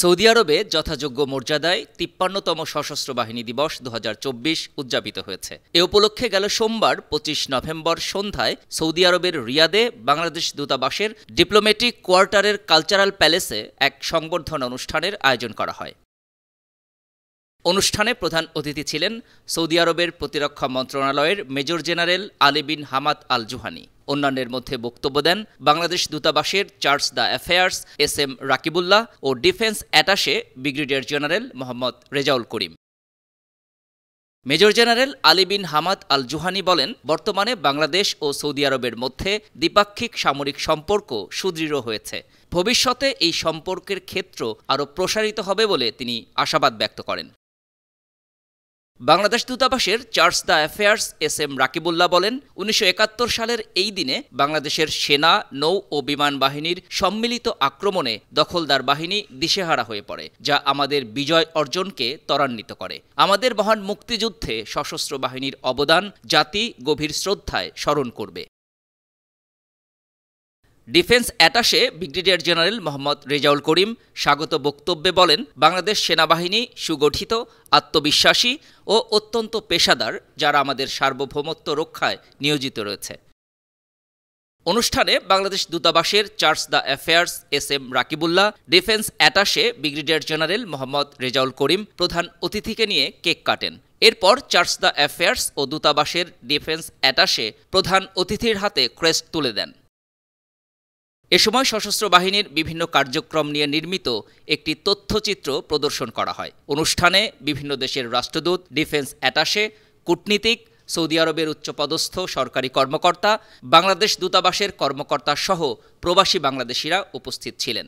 Saudi আরবে যথাযোগ্য মর্যাদায় ৫৩তম সশস্ত্র বাহিনী দিবস ২০২৪ উদযাপিত হয়েছে। এ উপলক্ষে গেল সোমবার ২৫ নভেম্বর সন্ধ্যায় সৌদি আরবের রিয়াদে বাংলাদেশ দূতাবাসের ডিপ্লোম্যাটিক কোয়ার্টারের কালচারাল প্যালেসে এক সংবর্ধনা অনুষ্ঠানের আয়োজন করা হয়। অনুষ্ঠানে প্রধান অতিথি ছিলেন সৌদি আরবের প্রতিরক্ষা মন্ত্রণালয়ের major general Ali bin Hamad Al Juhani. অন্যান্যের মধ্যে বক্তব্য দেন বাংলাদেশ দূতাবাসের charge d'affaires SM Rakibullah ও defence attache brigadier general Mohammad Rezaul Karim. Major general Ali bin Hamad Al Juhani বলেন, বর্তমানে বাংলাদেশ ও সৌদি আরবের মধ্যে দ্বিপাক্ষিক সামরিক সম্পর্ক সুদৃঢ় হয়েছে। ভবিষ্যতে এই সম্পর্কের ক্ষেত্র আরও প্রসারিত হবে বলে তিনি আশাবাদ ব্যক্ত করেন। বাংলাদেশ দূতাবাসের charge d'affaires SM Rakibullah বলেন, ১৯৭১ সালের এই দিনে বাংলাদেশের সেনা, নৌ ও বিমান বাহিনীর সম্মিলিত আক্রমণে দখলদার বাহিনী দিশেহারা হয়ে পড়ে, যা আমাদের বিজয় অর্জনকে ত্বরান্বিত করে। আমাদের মহান মুক্তিযুদ্ধে সশস্ত্র বাহিনীর অবদান জাতি গভীর শ্রদ্ধায় স্মরণ করবে। Defence attache brigadier general Mohammad Rezaul Karim স্বাগত বক্তব্যে বলেন, বাংলাদেশ সেনাবাহিনী সুগঠিত, আত্মবিশ্বাসী ও অত্যন্ত পেশাদার, যারা আমাদের সার্বভৌমত্ব রক্ষায় নিয়োজিত রয়েছে। অনুষ্ঠানে বাংলাদেশ দূতাবাসের charge d'affaires SM Rakibullah, defence attache brigadier general Mohammad Rezaul Karim প্রধান অতিথিকে নিয়ে কেক কাটেন। এরপর চার্জ দ্য অ্যাফেয়ার্স ও দূতাবাসের ডিফেন্স অ্যাটাশে প্রধান অতিথির হাতে ক্রেস্ট তুলে দেন। এ সময় সশস্ত্র বাহিনীর বিভিন্ন কার্যক্রম নিয়ে নির্মিত একটি তথ্যচিত্র প্রদর্শন করা হয়। অনুষ্ঠানে বিভিন্ন দেশের রাষ্ট্রদূত, ডিফেন্স অ্যাটাশে, কূটনীতিক, সৌদি আরবের উচ্চপদস্থ সরকারি কর্মকর্তা, বাংলাদেশ দূতাবাসের কর্মকর্তা সহ প্রবাসী বাংলাদেশিরা উপস্থিত ছিলেন।